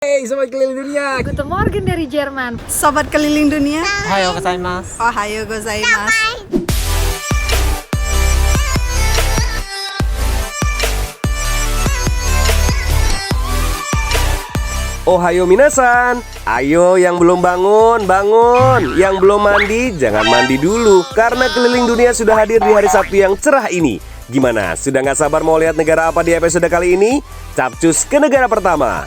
Hey, sobat keliling dunia. Guten Morgen dari Jerman. Sobat keliling dunia. Ohayo gozaimasu. Ohayo gozaimasu. Ohayo minasan. Ayo yang belum bangun, bangun. Yang belum mandi, jangan mandi dulu. Karena keliling dunia sudah hadir di hari Sabtu yang cerah ini. Gimana? Sudah nggak sabar mau lihat negara apa di episode kali ini? Capcus ke negara pertama.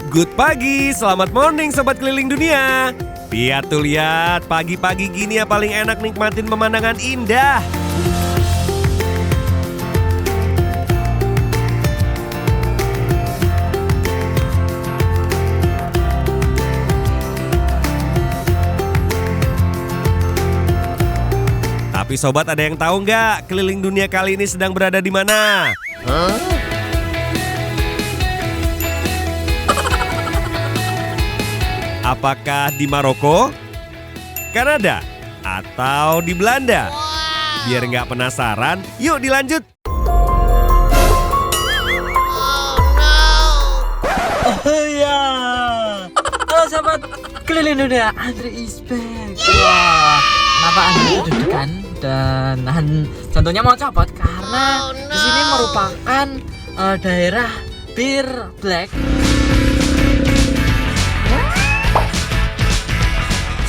Good pagi, selamat morning sobat keliling dunia. Lihat tuh lihat, pagi-pagi gini ya paling enak nikmatin pemandangan indah. Tapi sobat ada yang tahu nggak keliling dunia kali ini sedang berada di mana? Apakah di Maroko, Kanada, atau di Belanda? Biar nggak penasaran, yuk dilanjut. Oh iya. Halo sahabat keliling dunia, Andri is back. Wah, kenapa Andri deg-degan dan tentunya mau copot karena di sini merupakan daerah Beer Black.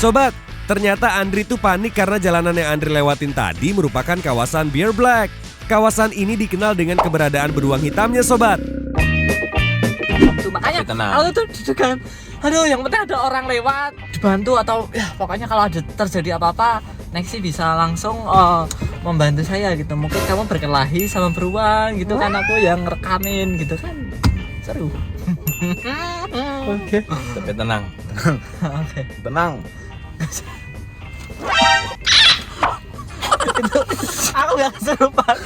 Sobat, ternyata Andri tuh panik karena jalanan yang Andri lewatin tadi merupakan kawasan Beer Black. Kawasan ini dikenal dengan keberadaan beruang hitamnya, sobat. Tuh makanya aku tuh deg-degan. Aduh, yang penting ada orang lewat, dibantu atau ya pokoknya kalau ada terjadi apa-apa, Nexi bisa langsung membantu saya gitu. Mungkin kamu berkelahi sama beruang gitu kan, aku yang rekamin gitu kan. Seru. Oke. Tapi tenang. Oke. Tenang. Itu aku gak kesurupan.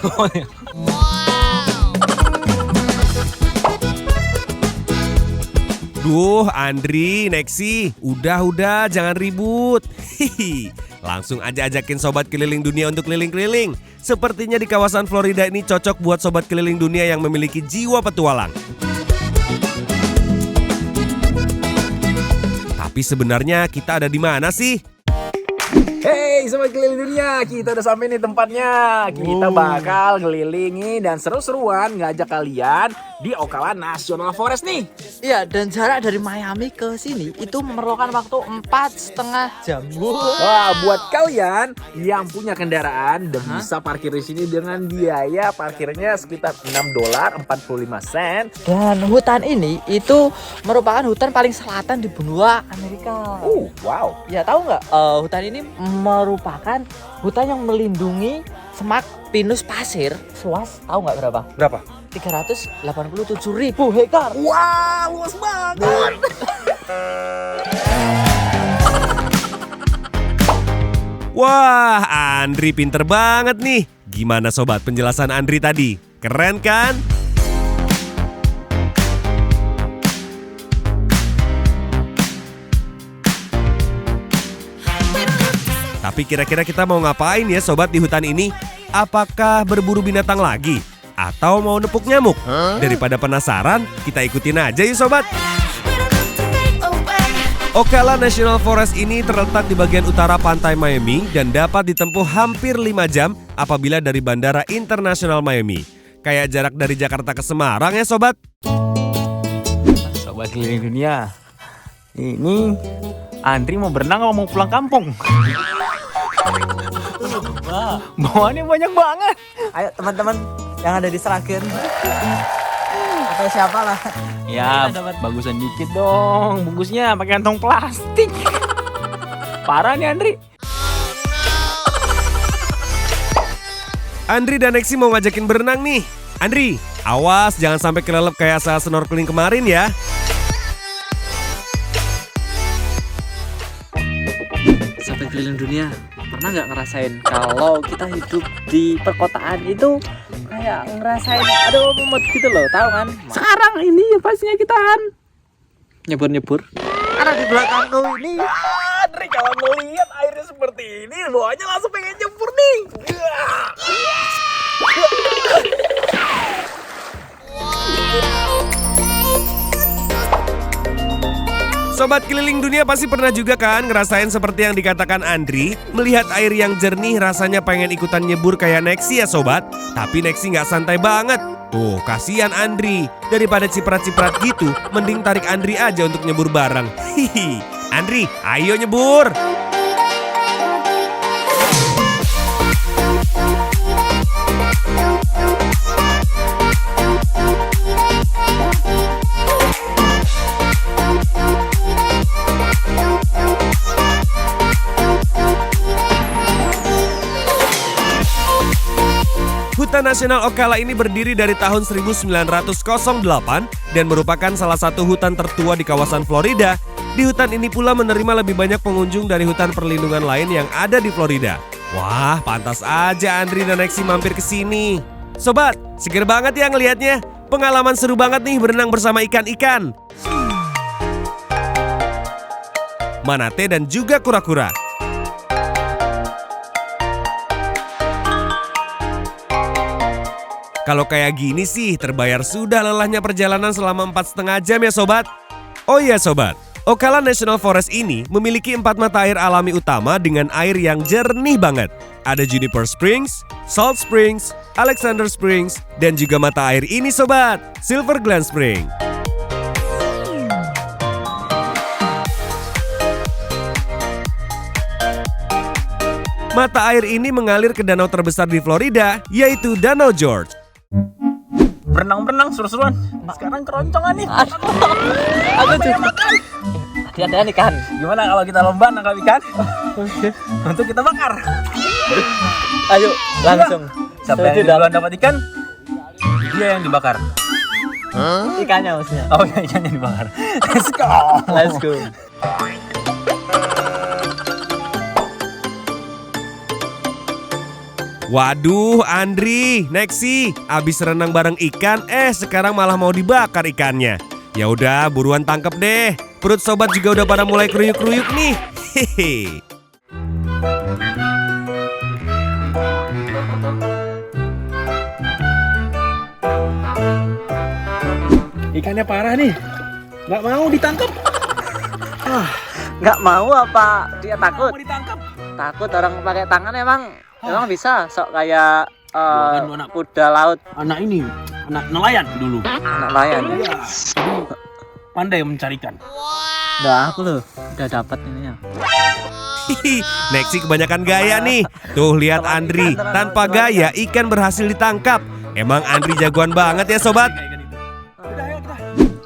Duh, Andri, Nexi, udah, jangan ribut. Hihi, langsung aja ajakin sobat keliling dunia untuk keliling-keliling. Sepertinya di kawasan Florida ini cocok buat sobat keliling dunia yang memiliki jiwa petualang. Tapi sebenarnya kita ada di mana sih? Hey sobat keliling dunia, kita udah sampai nih tempatnya. Kita bakal ngelilingi dan seru-seruan ngajak kalian di Ocala National Forest nih. Iya, dan jarak dari Miami ke sini itu memerlukan waktu 4,5 jam. Wah, buat kalian yang punya kendaraan dan bisa parkir di sini dengan biaya parkirnya sekitar $6.45. Dan hutan ini itu merupakan hutan paling selatan di benua Amerika. Wow. Ya tahu nggak? Hutan ini merupakan hutan yang melindungi semak pinus pasir seluas tahu nggak berapa? Berapa? 387.000 hektar. Wow, luas banget. Wah, Andri pinter banget nih. Gimana sobat penjelasan Andri tadi? Keren kan? Tapi kira-kira kita mau ngapain ya sobat di hutan ini? Apakah berburu binatang lagi? Atau mau nepuk nyamuk? Daripada penasaran, kita ikutin aja yuk sobat. Ocala National Forest ini terletak di bagian utara pantai Miami dan dapat ditempuh hampir 5 jam apabila dari Bandara Internasional Miami. Kayak jarak dari Jakarta ke Semarang ya sobat. Sobat keliling dunia, ini Andri mau berenang atau mau pulang kampung? Bawaannya banyak banget. Ayo teman-teman yang ada di Seragen atau siapa lah. Ya, bagusan dikit dong. Bungkusnya pakai kantong plastik. Parah nih Andri. Andri dan Nexi mau ngajakin berenang nih. Andri, awas jangan sampai kelelep kayak saat snorkeling kemarin ya. keliling dunia, pernah nggak ngerasain kalau kita hidup di perkotaan itu kayak ngerasain ada momen gitu loh, tahu kan? Sekarang ini ya pastinya kita nyebur karena di belakangku ini Andri kalau ngeliat airnya seperti ini, bawahnya langsung pengen nyempur nih. Sobat keliling dunia pasti pernah juga kan ngerasain seperti yang dikatakan Andri, melihat air yang jernih rasanya pengen ikutan nyebur kayak Nexi ya sobat. Tapi Nexi nggak santai banget. Tuh kasihan Andri, daripada ciprat-ciprat gitu, mending tarik Andri aja untuk nyebur bareng. Hihi, Andri, ayo nyebur. Hutan Nasional Ocala ini berdiri dari tahun 1908 dan merupakan salah satu hutan tertua di kawasan Florida. Di hutan ini pula menerima lebih banyak pengunjung dari hutan perlindungan lain yang ada di Florida. Wah, pantas aja Andri dan Nexi mampir ke sini. Sobat, seger banget ya ngelihatnya. Pengalaman seru banget nih berenang bersama ikan-ikan. Manate dan juga kura-kura. Kalau kayak gini sih terbayar sudah lelahnya perjalanan selama 4,5 jam ya sobat. Oh iya sobat, Ocala National Forest ini memiliki 4 mata air alami utama dengan air yang jernih banget. Ada Juniper Springs, Salt Springs, Alexander Springs, dan juga mata air ini sobat, Silver Glen Spring. Mata air ini mengalir ke danau terbesar di Florida, yaitu Danau George. Berenang-berenang seru-seruan. Sekarang keroncongan nih. aku juga hati-hatian ikan. Gimana kalau kita lomba nangkap ikan? Oke. Untuk kita bakar. Ayo langsung. Siapa yang duluan dapat ikan? Dia yang dibakar. Ikannya maksudnya. Oh ya, ikannya dibakar. Let's go. Let's go. Waduh, Andri, Nexi, abis renang bareng ikan, sekarang malah mau dibakar ikannya. Ya udah, buruan tangkep deh. Perut sobat juga udah pada mulai keruyuk-keruyuk nih. Hehe. Ikannya parah nih. Nggak mau ditangkap. Nggak mau apa? Dia takut. Mau ditangkap. Takut orang pakai tangan emang bisa sok kayak Anak. kuda laut, Anak ini, anak nelayan dulu. anak layan. Iya. Pandai mencari ikan. Udah aku loh, udah dapat ininya. Hihi, Nexi kebanyakan gaya nih. Tuh lihat Andri, tanpa gaya ikan berhasil ditangkap. Emang Andri jagoan banget ya sobat.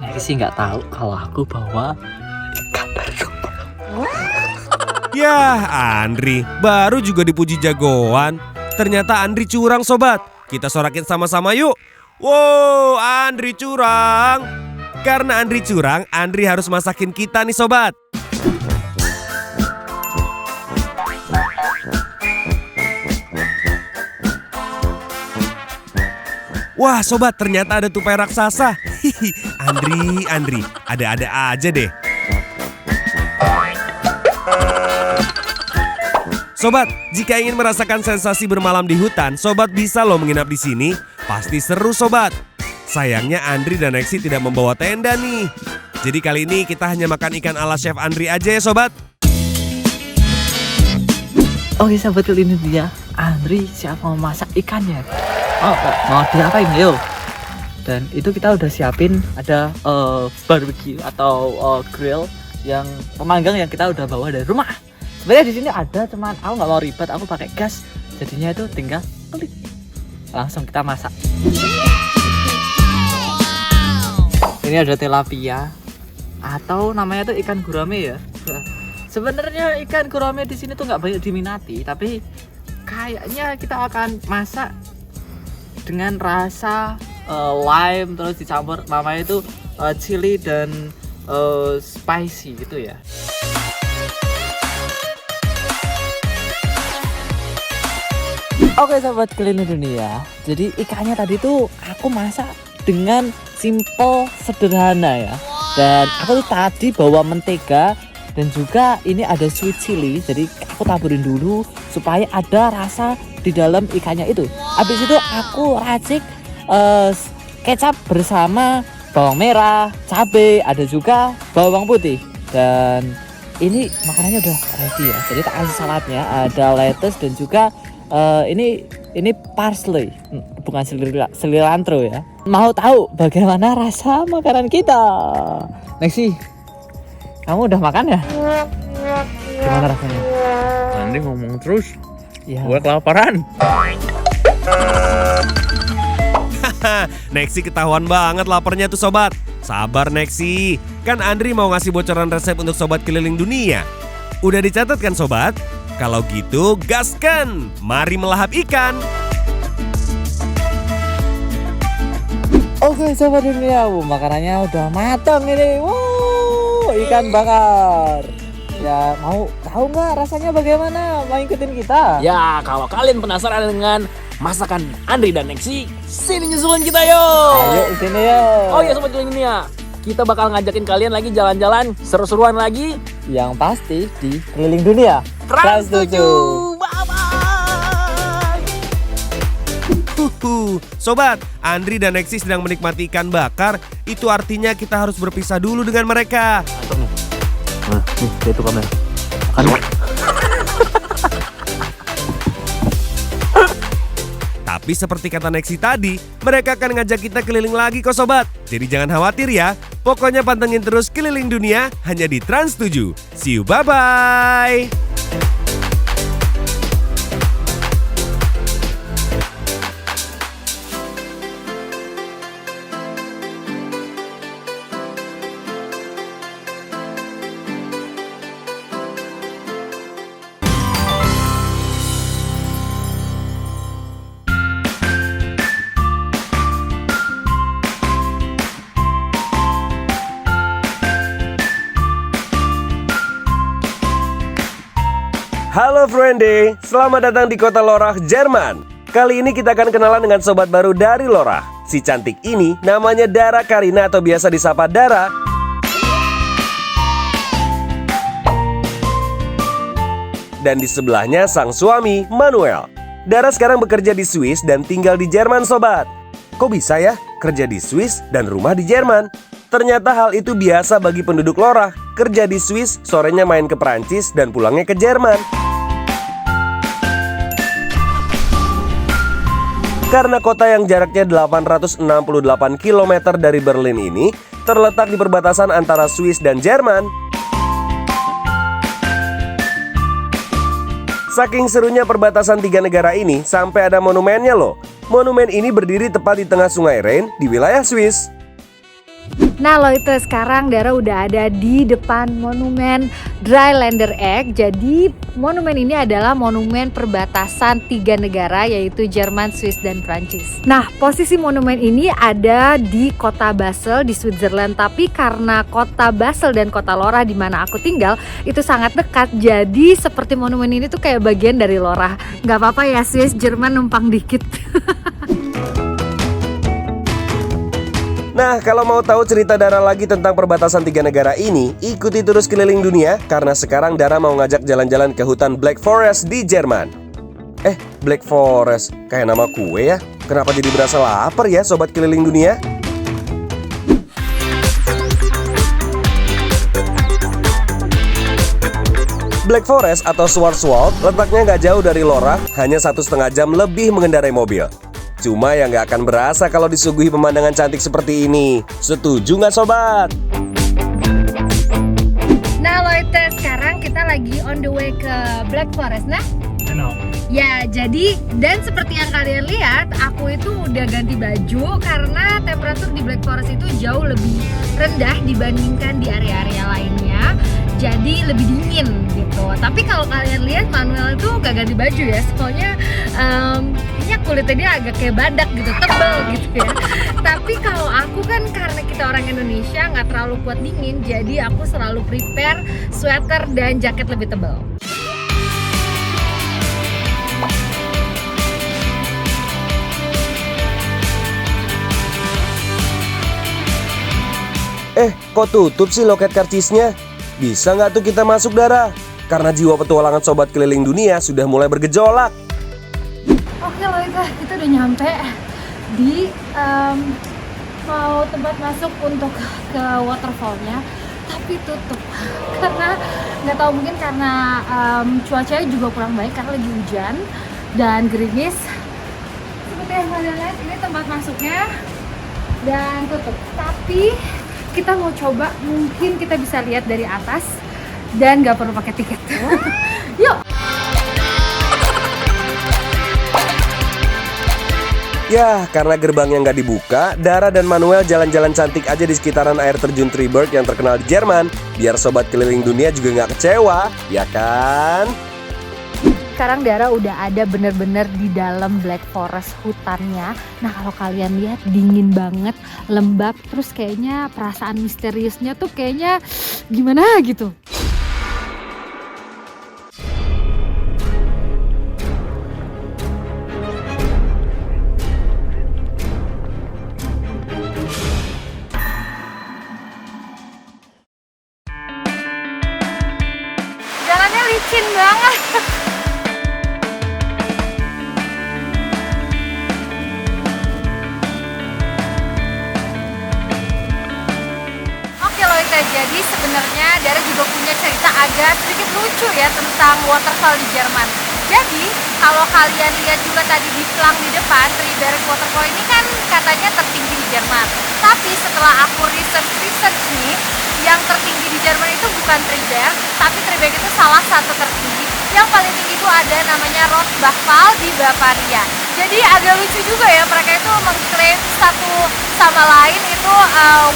Nexi sih nggak tahu kalau aku bawa ikan baru. Yah, Andri baru juga dipuji jagoan. Ternyata Andri curang sobat. Kita sorakin sama-sama yuk. Wow, Andri curang. Karena Andri curang, Andri harus masakin kita nih sobat. Wah sobat, ternyata ada tupai raksasa. Hihi, Andri, ada-ada aja deh. Sobat, jika ingin merasakan sensasi bermalam di hutan, sobat bisa loh menginap di sini. Pasti seru sobat. Sayangnya Andri dan Nexi tidak membawa tenda nih. Jadi kali ini kita hanya makan ikan ala Chef Andri aja ya sobat. Oke sahabat ini dia, Andri siap mau masak ikannya. Oh, mau diapain yuk? Dan itu kita udah siapin ada barbecue atau grill yang pemanggang yang kita udah bawa dari rumah. Sebenarnya di sini ada, cuman aku nggak mau ribet, aku pakai gas. Jadinya itu tinggal klik, langsung kita masak. Ini ada tilapia atau namanya tuh ikan gurame ya. Sebenarnya ikan gurame di sini tuh nggak banyak diminati, tapi kayaknya kita akan masak dengan rasa lime terus dicampur namanya itu chili dan spicy gitu ya. Oke sobat keliling dunia, jadi ikannya tadi tuh aku masak dengan simple sederhana ya. Dan aku tuh tadi bawa mentega dan juga ini ada sweet chili, jadi aku taburin dulu supaya ada rasa di dalam ikannya itu. Habis itu aku racik kecap bersama bawang merah, cabai, ada juga bawang putih. Dan ini makanannya udah ready ya. Jadi tak kasih saladnya, ada lettuce dan juga ini parsley, bukan cilantro ya. Mau tahu bagaimana rasa makanan kita? Nexi, kamu udah makan ya? Gimana rasanya? Nanti ngomong terus, Ya. gue kelaparan. Nexi ketahuan banget laparnya tuh sobat. Sabar Nexi, kan Andri mau ngasih bocoran resep untuk sobat keliling dunia. Udah dicatat kan sobat? Kalau gitu gaskan, mari melahap ikan. Oke sobat dunia, makanannya udah matang ini. Wow, ikan bakar. Ya mau tahu nggak rasanya bagaimana? Mau ikutin kita? Ya, kalau kalian penasaran dengan masakan Andri dan Nexi, sini nyusulin kita yo. Ayo sini ya. Oh ya sobat keliling dunia, kita bakal ngajakin kalian lagi jalan-jalan seru-seruan lagi. Yang pasti di keliling dunia. Trans 7. Bye-bye. Sobat, Andri dan Nexi sedang menikmati ikan bakar. Itu artinya kita harus berpisah dulu dengan mereka. Nah, nih, itu kamera. Tapi seperti kata Nexi tadi, mereka akan ngajak kita keliling lagi kok sobat. Jadi jangan khawatir ya. Pokoknya pantengin terus keliling dunia hanya di Trans 7. See you, bye-bye. Halo Friende, selamat datang di kota Lorach, Jerman. Kali ini kita akan kenalan dengan sobat baru dari Lorach. Si cantik ini namanya Dara Karina atau biasa disapa Dara. Dan di sebelahnya sang suami, Manuel. Dara sekarang bekerja di Swiss dan tinggal di Jerman sobat. Kok bisa ya kerja di Swiss dan rumah di Jerman? Ternyata hal itu biasa bagi penduduk Lorach. Kerja di Swiss, sorenya main ke Prancis dan pulangnya ke Jerman. Karena kota yang jaraknya 868 km dari Berlin ini terletak di perbatasan antara Swiss dan Jerman. Saking serunya perbatasan tiga negara ini sampai ada monumennya loh. Monumen ini berdiri tepat di tengah sungai Rhine di wilayah Swiss. Nah lo itu sekarang Dara udah ada di depan monumen Dreiländereck. Jadi monumen ini adalah monumen perbatasan tiga negara yaitu Jerman, Swiss, dan Prancis. Nah posisi monumen ini ada di kota Basel di Switzerland. Tapi karena kota Basel dan kota Lorach di mana aku tinggal itu sangat dekat, jadi seperti monumen ini tuh kayak bagian dari Lorach. Gak apa-apa ya Swiss, Jerman numpang dikit. Nah, kalau mau tahu cerita Dara lagi tentang perbatasan tiga negara ini, ikuti terus keliling dunia karena sekarang Dara mau ngajak jalan-jalan ke hutan Black Forest di Jerman. Black Forest, kayak nama kue ya? Kenapa jadi berasa lapar ya sobat keliling dunia? Black Forest atau Schwarzwald letaknya nggak jauh dari Lorach, hanya 1,5 jam lebih mengendarai mobil. Cuma yang nggak akan berasa kalau disuguhi pemandangan cantik seperti ini. Setuju nggak sobat? Nah Loite, sekarang kita lagi on the way ke Black Forest. Nah ya jadi, dan seperti yang kalian lihat, aku itu udah ganti baju karena temperatur di Black Forest itu jauh lebih rendah dibandingkan di area-area lainnya. Jadi lebih dingin gitu. Tapi kalau kalian lihat Manuel itu gak ganti baju ya. Soalnya kayaknya kulitnya dia agak kayak badak gitu, tebel gitu ya. Tapi kalau aku kan karena kita orang Indonesia nggak terlalu kuat dingin, jadi aku selalu prepare sweater dan jaket lebih tebal. Kok tutup sih loket karcisnya? Bisa nggak tuh kita masuk, Dara? Karena jiwa petualangan sobat keliling dunia sudah mulai bergejolak. Oke Loika, kita udah nyampe di mau tempat masuk untuk ke waterfallnya, tapi tutup karena nggak tahu, mungkin karena cuacanya juga kurang baik karena lagi hujan dan gerimis. Seperti yang kalian lihat, ini tempat masuknya dan tutup. Tapi kita mau coba, mungkin kita bisa lihat dari atas dan nggak perlu pakai tiket. Yuk. Ya, karena gerbangnya nggak dibuka, Dara dan Manuel jalan-jalan cantik aja di sekitaran air terjun Triberg yang terkenal di Jerman. Biar sobat keliling dunia juga nggak kecewa, ya kan? Sekarang Dara udah ada bener-bener di dalam Black Forest hutannya. Nah kalau kalian lihat, dingin banget, lembab, terus kayaknya perasaan misteriusnya tuh kayaknya gimana gitu. Jalannya licin banget. Oke Loika, jadi sebenarnya Dara juga punya cerita agak sedikit lucu ya tentang waterfall di Jerman. Jadi kalau kalian lihat juga tadi di plang di depan, Triberg Waterfall ini kan katanya tertinggi di Jerman. Tapi setelah aku research nih, yang tertinggi di Jerman itu bukan Triberg, tapi Triberg itu salah satu tertinggi. Yang paling tinggi itu ada namanya Rotbachfall di Bavaria. Jadi agak lucu juga ya, mereka itu mengklaim satu sama lain itu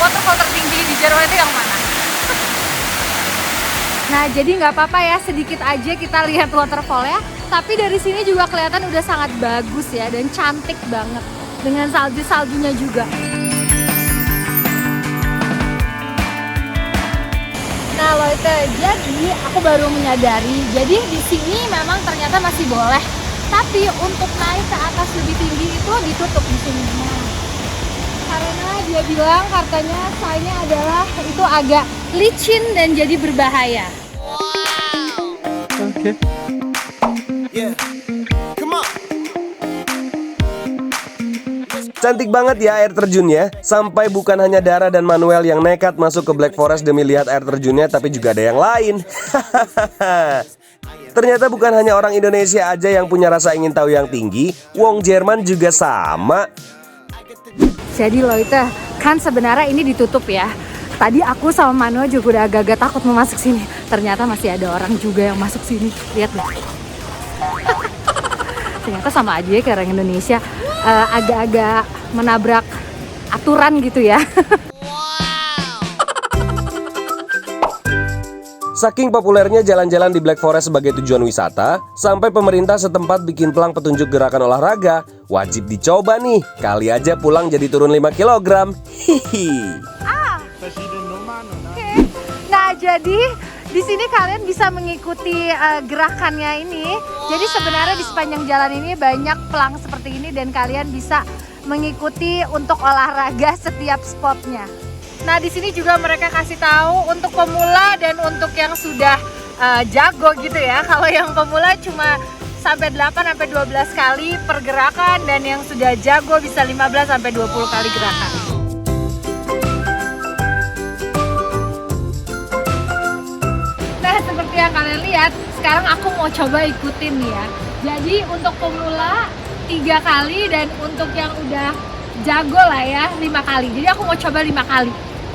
waterfall tertinggi di Jerman itu yang mana. Nah jadi nggak apa-apa ya, sedikit aja kita lihat waterfall ya. Tapi dari sini juga kelihatan udah sangat bagus ya dan cantik banget dengan salju-saljunya juga. Nah Loite, jadi aku baru menyadari, jadi di sini memang ternyata masih boleh, tapi untuk naik ke atas lebih tinggi itu ditutup di sini. Nah, karena dia bilang katanya sign-nya adalah itu agak licin dan jadi berbahaya. Oke. Cantik banget ya air terjunnya. Sampai bukan hanya Dara dan Manuel yang nekat masuk ke Black Forest demi lihat air terjunnya, tapi juga ada yang lain. Ternyata bukan hanya orang Indonesia aja yang punya rasa ingin tahu yang tinggi, wong Jerman juga sama. Jadi Loite, kan sebenarnya ini ditutup ya. Tadi aku sama Manuel juga udah agak-agak takut mau masuk sini. Ternyata masih ada orang juga yang masuk sini. Lihat deh. Ternyata sama aja ya kayak orang Indonesia, agak-agak menabrak aturan gitu ya. Saking populernya jalan-jalan di Black Forest sebagai tujuan wisata, sampai pemerintah setempat bikin plang petunjuk gerakan olahraga. Wajib dicoba nih, kali aja pulang jadi turun 5 kg. Hihi. Oke. Nah jadi di sini kalian bisa mengikuti gerakannya ini. Jadi sebenarnya di sepanjang jalan ini banyak plang seperti ini dan kalian bisa mengikuti untuk olahraga setiap spotnya. Nah di sini juga mereka kasih tahu untuk pemula dan untuk yang sudah jago gitu ya. Kalau yang pemula cuma sampai 8 sampai 12 kali pergerakan dan yang sudah jago bisa 15 sampai 20 kali gerakan. Nah seperti yang kalian lihat, sekarang aku mau coba ikutin nih ya. Jadi untuk pemula 3 kali dan untuk yang udah jago lah ya 5 kali. Jadi aku mau coba 5 kali.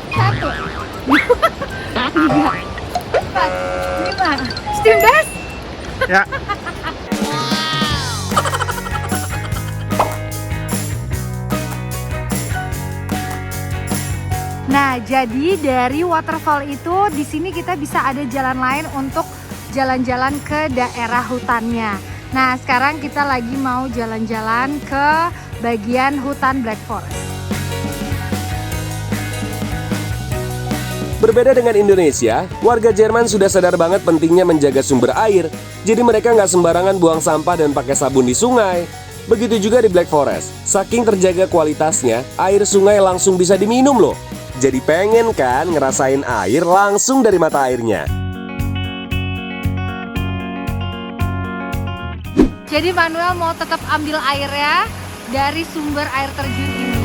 1, 2, 3, 4, 5. Steam best? Ya. Nah, jadi dari waterfall itu di sini kita bisa ada jalan lain untuk jalan-jalan ke daerah hutannya. Nah, sekarang kita lagi mau jalan-jalan ke bagian hutan Black Forest. Berbeda dengan Indonesia, warga Jerman sudah sadar banget pentingnya menjaga sumber air. Jadi mereka nggak sembarangan buang sampah dan pakai sabun di sungai. Begitu juga di Black Forest. Saking terjaga kualitasnya, air sungai langsung bisa diminum loh. Jadi pengen kan ngerasain air langsung dari mata airnya. Jadi Manuel mau tetap ambil airnya dari sumber air terjun ini.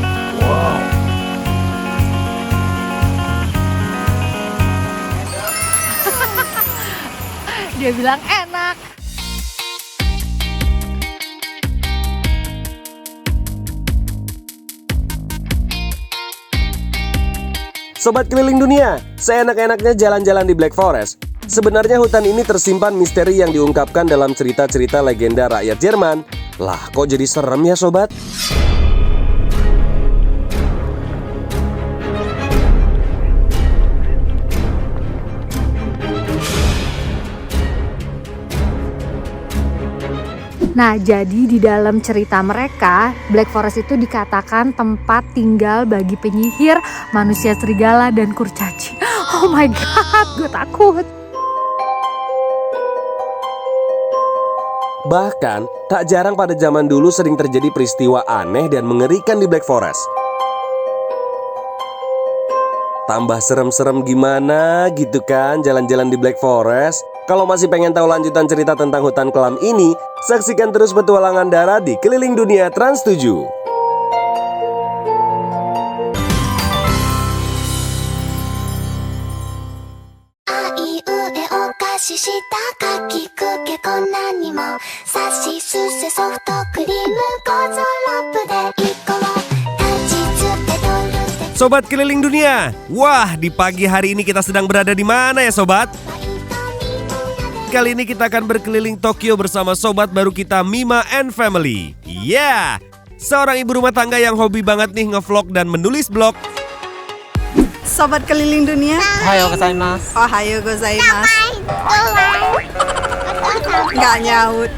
Dia bilang enak. Sobat keliling dunia, seenak-enaknya jalan-jalan di Black Forest. Sebenarnya hutan ini tersimpan misteri yang diungkapkan dalam cerita-cerita legenda rakyat Jerman. Lah, kok jadi serem ya sobat? Nah, jadi di dalam cerita mereka, Black Forest itu dikatakan tempat tinggal bagi penyihir, manusia serigala, dan kurcaci. Oh my god, gue takut. Bahkan, tak jarang pada zaman dulu sering terjadi peristiwa aneh dan mengerikan di Black Forest. Tambah serem-serem gimana gitu kan jalan-jalan di Black Forest? Kalau masih pengen tahu lanjutan cerita tentang hutan kelam ini, saksikan terus petualangan Dara di Keliling Dunia Trans 7. Sobat Keliling Dunia, wah di pagi hari ini kita sedang berada di mana ya sobat? Kali ini kita akan berkeliling Tokyo bersama sobat baru kita Mima and Family. Yeah, seorang ibu rumah tangga yang hobi banget nih ngevlog dan menulis blog. Sobat keliling dunia. Ohayo gozaimasu. Ohayo gozaimasu. Nggak nyaut.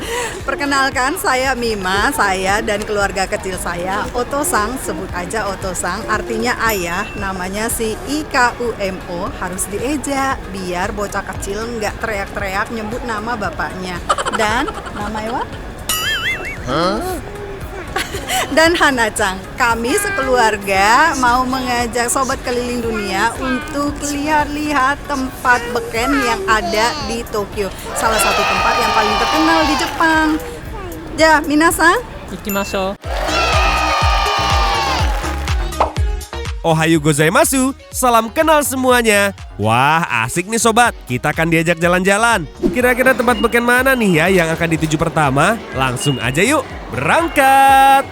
Perkenalkan, saya Mima, saya dan keluarga kecil saya Otosang, sebut aja Otosang, artinya ayah, namanya si IKUMO, harus dieja biar bocah kecil nggak teriak-teriak nyebut nama bapaknya. Dan namanya dan Hana-chan, kami sekeluarga mau mengajak sobat keliling dunia untuk lihat-lihat tempat beken yang ada di Tokyo. Salah satu tempat yang paling terkenal di Jepang. Ya, minasan, Ikimashou. Ohayo gozaimasu, salam kenal semuanya. Wah, asik nih sobat, kita akan diajak jalan-jalan. Kira-kira tempat beken mana nih ya yang akan dituju pertama? Langsung aja yuk, berangkat!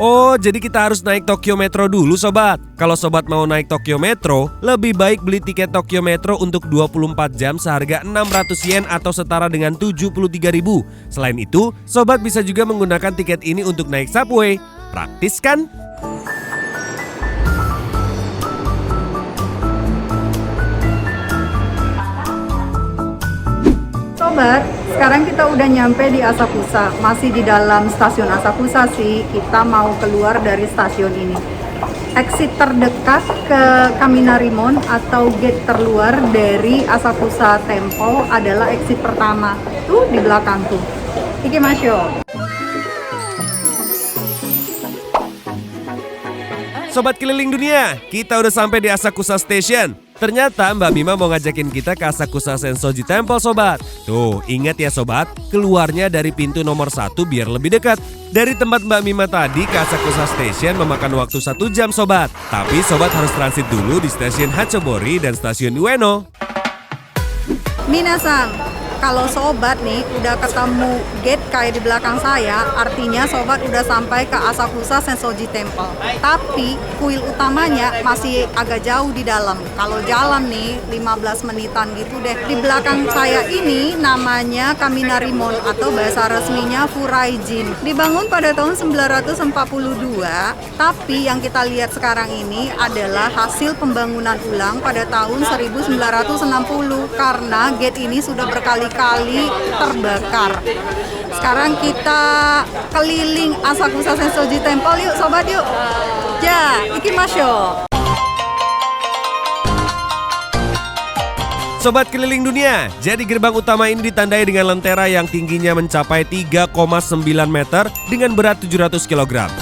Oh, jadi kita harus naik Tokyo Metro dulu sobat. Kalau sobat mau naik Tokyo Metro, lebih baik beli tiket Tokyo Metro untuk 24 jam seharga 600 yen atau setara dengan 73.000. Selain itu, sobat bisa juga menggunakan tiket ini untuk naik subway. Praktis kan? sobat, sekarang kita udah nyampe di Asakusa. Masih di dalam stasiun Asakusa sih. Kita mau keluar dari stasiun ini. Exit terdekat ke Kaminarimon atau gate terluar dari Asakusa Temple adalah exit pertama. Tuh di belakang tuh. Ikimashou. Sobat keliling dunia, kita udah sampai di Asakusa Station. Ternyata Mbak Mima mau ngajakin kita ke Asakusa Sensoji Temple sobat. Tuh, ingat ya sobat, keluarnya dari pintu nomor 1 biar lebih dekat. Dari tempat Mbak Mima tadi ke Asakusa Station memakan waktu 1 jam sobat. Tapi sobat harus transit dulu di stasiun Hachobori dan stasiun Ueno. Minasan, kalau sobat nih udah ketemu gate kayak di belakang saya, artinya sobat udah sampai ke Asakusa Sensoji Temple. Tapi kuil utamanya masih agak jauh di dalam. Kalau jalan nih 15 menitan gitu deh. Di belakang saya ini namanya Kaminarimon atau bahasa resminya Furaijin. Dibangun pada tahun 942, tapi yang kita lihat sekarang ini adalah hasil pembangunan ulang pada tahun 1960 karena gate ini sudah berkali-kali terbakar. Sekarang kita keliling Asakusa Sensoji Temple yuk sobat yuk. Ya, ikimashou. Sobat keliling dunia, jadi gerbang utama ini ditandai dengan lentera yang tingginya mencapai 3,9 meter dengan berat 700 kg.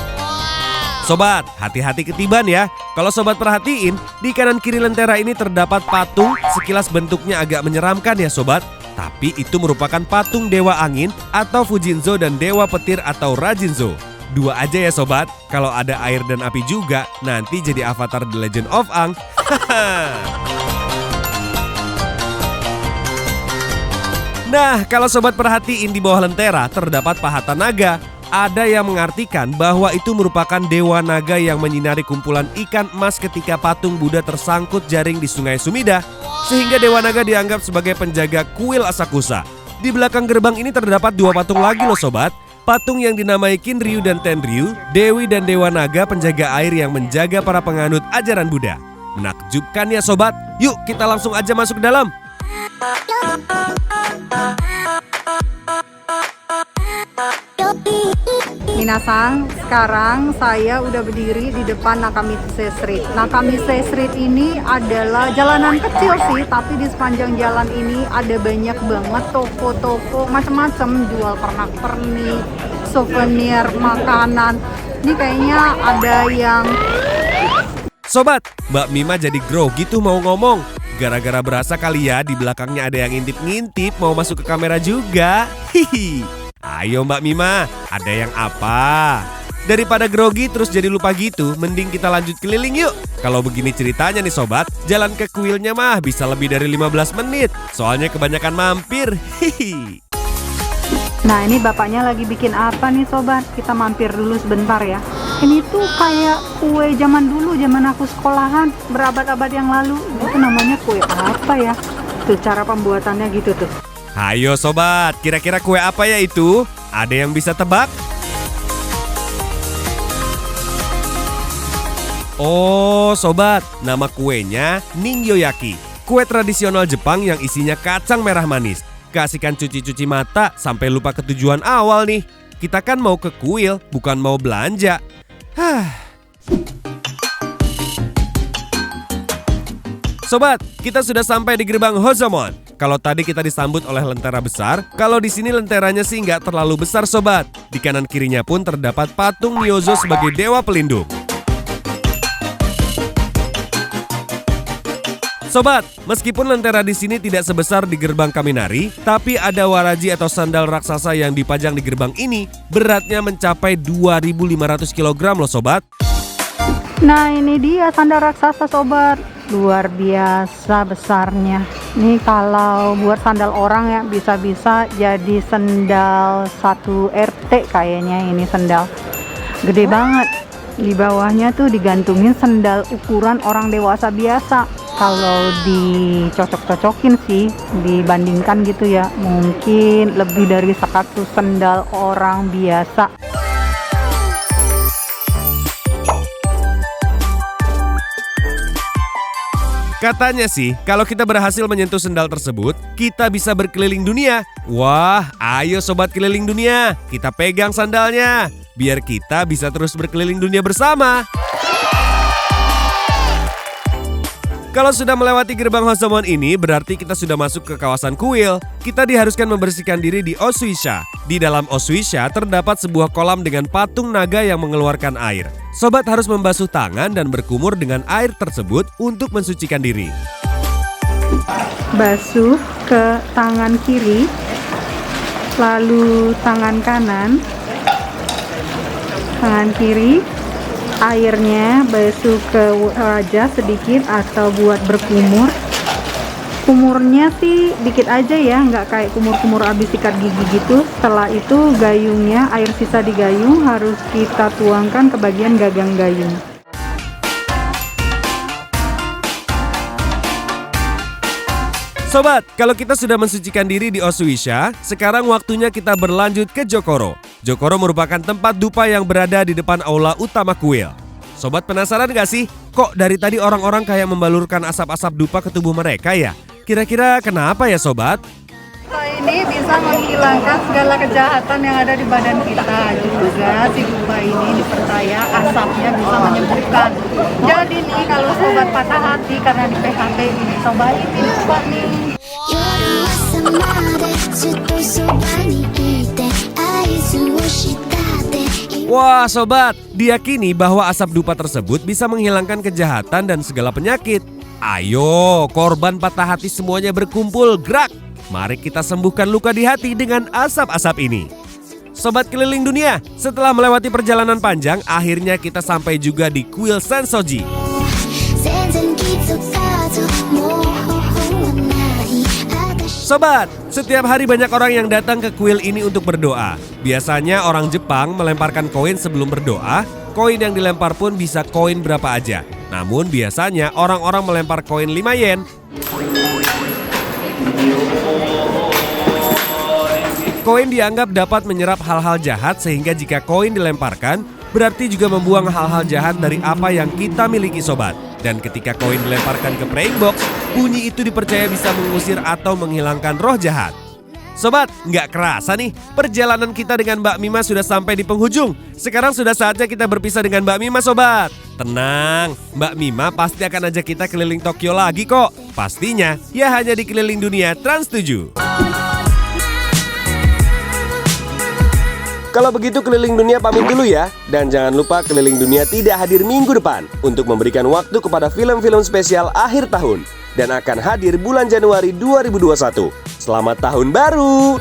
Sobat, hati-hati ketiban ya. Kalau sobat perhatiin, di kanan kiri lentera ini terdapat patung, sekilas bentuknya agak menyeramkan ya sobat. Tapi itu merupakan patung Dewa Angin atau Fujinzo dan Dewa Petir atau Rajinzo. Dua aja ya sobat, kalau ada air dan api juga, nanti jadi avatar The Legend of Aang. Nah, kalau sobat perhatiin di bawah lentera terdapat pahatan naga. Ada yang mengartikan bahwa itu merupakan dewa naga yang menyinari kumpulan ikan emas ketika patung Buddha tersangkut jaring di Sungai Sumida. Sehingga dewa naga dianggap sebagai penjaga kuil Asakusa. Di belakang gerbang ini terdapat dua patung lagi loh sobat. Patung yang dinamai Kinryu dan Tenryu, dewi dan dewa naga penjaga air yang menjaga para penganut ajaran Buddha. Menakjubkan ya sobat, yuk kita langsung aja masuk ke dalam. Minasang, sekarang saya udah berdiri di depan Nakamise Street. Nakamise Street ini adalah jalanan kecil sih, tapi di sepanjang jalan ini ada banyak banget toko-toko macam-macam, jual pernak-pernik, souvenir, makanan. Ini kayaknya ada yang... Sobat, Mbak Mima jadi grogi tuh mau ngomong. Gara-gara berasa kali ya di belakangnya ada yang ngintip-ngintip mau masuk ke kamera juga. Hihi. Ayo Mbak Mima, ada yang apa? Daripada grogi terus jadi lupa gitu, mending kita lanjut keliling yuk. Kalau begini ceritanya nih sobat, jalan ke kuilnya mah bisa lebih dari 15 menit. Soalnya kebanyakan mampir. Hihi. Nah, ini bapaknya lagi bikin apa nih sobat? Kita mampir dulu sebentar ya. Ini tuh kayak kue zaman dulu, zaman aku sekolahan, berabad-abad yang lalu. Itu namanya kue apa ya? Tuh cara pembuatannya gitu tuh. Ayo sobat, kira-kira kue apa ya itu? Ada yang bisa tebak? Oh sobat, nama kuenya Ningyoyaki. Kue tradisional Jepang yang isinya kacang merah manis. Kasihkan cuci-cuci mata sampai lupa ketujuan awal nih. Kita kan mau ke kuil, bukan mau belanja. Sobat, kita sudah sampai di gerbang Hozomon. Kalau tadi kita disambut oleh lentera besar, kalau di sini lenteranya sih nggak terlalu besar sobat. Di kanan kirinya pun terdapat patung Nyozo sebagai dewa pelindung. Sobat, meskipun lentera di sini tidak sebesar di gerbang Kaminari, tapi ada waraji atau sandal raksasa yang dipajang di gerbang ini, beratnya mencapai 2.500 kg loh sobat. Nah, ini dia sandal raksasa sobat. Luar biasa besarnya. Nih kalau buat sandal orang ya bisa-bisa jadi sendal 1 RT kayaknya ini sandal. Gede banget. Di bawahnya tuh digantungin sandal ukuran orang dewasa biasa. Kalau dicocok-cocokin sih, dibandingkan gitu ya, mungkin lebih dari 100 sandal orang biasa. Katanya sih, kalau kita berhasil menyentuh sendal tersebut, kita bisa berkeliling dunia. Wah, ayo sobat keliling dunia, kita pegang sandalnya, biar kita bisa terus berkeliling dunia bersama. Kalau sudah melewati gerbang Hozomon ini, berarti kita sudah masuk ke kawasan kuil. Kita diharuskan membersihkan diri di Osuisha. Di dalam Osuisha terdapat sebuah kolam dengan patung naga yang mengeluarkan air. Sobat harus membasuh tangan dan berkumur dengan air tersebut untuk mensucikan diri. Basuh ke tangan kiri, lalu tangan kanan, tangan kiri. Airnya basuh ke wajah sedikit atau buat berkumur. Kumurnya sih dikit aja ya, nggak kayak kumur-kumur abis sikat gigi gitu. Setelah itu gayungnya, air sisa di gayung harus kita tuangkan ke bagian gagang gayung. Sobat, kalau kita sudah mensucikan diri di Osuisha, sekarang waktunya kita berlanjut ke Jokoro. Jokoro merupakan tempat dupa yang berada di depan aula utama kuil. Sobat penasaran gak sih? Kok dari tadi orang-orang kayak membalurkan asap-asap dupa ke tubuh mereka ya? Kira-kira kenapa ya sobat? Ini bisa menghilangkan segala kejahatan yang ada di badan kita. Juga si dupa ini dipercaya asapnya bisa menyembuhkan. Jadi nih kalau sobat patah hati karena di PHP ini, cobain ini dupa nih. Wah sobat, diyakini bahwa asap dupa tersebut bisa menghilangkan kejahatan dan segala penyakit. Ayo, korban patah hati semuanya berkumpul, gerak! Mari kita sembuhkan luka di hati dengan asap-asap ini. Sobat keliling dunia, setelah melewati perjalanan panjang, akhirnya kita sampai juga di kuil Sensoji. Sobat, setiap hari banyak orang yang datang ke kuil ini untuk berdoa. Biasanya orang Jepang melemparkan koin sebelum berdoa. Koin yang dilempar pun bisa koin berapa aja. Namun biasanya orang-orang melempar koin 5 yen. Koin dianggap dapat menyerap hal-hal jahat sehingga jika koin dilemparkan, berarti juga membuang hal-hal jahat dari apa yang kita miliki sobat. Dan ketika koin dilemparkan ke praying box, bunyi itu dipercaya bisa mengusir atau menghilangkan roh jahat. Sobat, nggak kerasa nih, perjalanan kita dengan Mbak Mima sudah sampai di penghujung. Sekarang sudah saatnya kita berpisah dengan Mbak Mima sobat. Tenang, Mbak Mima pasti akan ajak kita keliling Tokyo lagi kok. Pastinya, ya hanya di Keliling Dunia Trans 7. Kalau begitu Keliling Dunia pamit dulu ya. Dan jangan lupa Keliling Dunia tidak hadir minggu depan untuk memberikan waktu kepada film-film spesial akhir tahun. Dan akan hadir bulan Januari 2021. Selamat tahun baru!